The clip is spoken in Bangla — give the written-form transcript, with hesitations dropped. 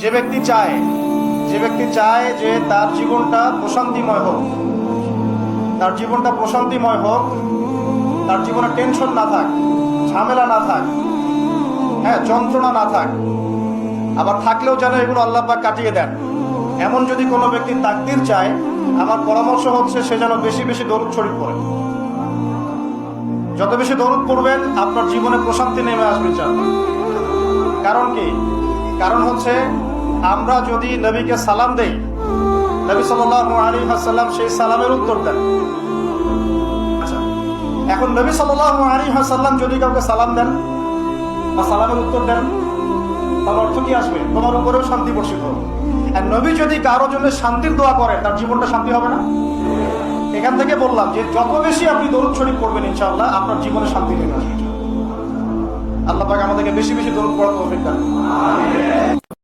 যে ব্যক্তি চায় যে তার জীবনটা প্রশান্তিময় হোক, তার জীবনটা প্রশান্তিময় হোক, তার জীবনে টেনশন না থাক, ঝামেলা না থাক, যন্ত্রণা না থাক, আবার থাকলেও যেন এগুলো আল্লাহ পাক কাটিয়ে দেন, এমন যদি কোনো ব্যক্তি তাকদীর চায়, আমার পরামর্শ হচ্ছে সে যেন বেশি বেশি দরুদ শরীফ পড়ে। যত বেশি দরুদ পড়বেন আপনার জীবনে প্রশান্তি নেমে আসবে ইনশাআল্লাহ। কারণ কি? কারণ হচ্ছে আমরা যদি নবীকে সালাম দেই, নবী সাল্লাল্লাহু আলাইহি ওয়াসাল্লাম সেই সালামের উত্তর দেন। আচ্ছা, এখন নবী সাল্লাল্লাহু আলাইহি ওয়াসাল্লাম যদি কাউকে সালাম দেন বা সালামের উত্তর দেন, তার অর্থ কি আসবে? তোমার উপরেও শান্তি বর্ষিত হবে। আর নবী যদি কারো জন্য শান্তির দোয়া করে, তার জীবনটা শান্তি হবে না? এখান থেকে বললাম যে যত বেশি আপনি দরুদ শরীফ পড়বেন ইনশাআল্লাহ আপনার জীবনে শান্তি নেমে আসবে। আল্লাহ পাক আমাদেরকে বেশি বেশি দরুদ পড়ার তৌফিক দান।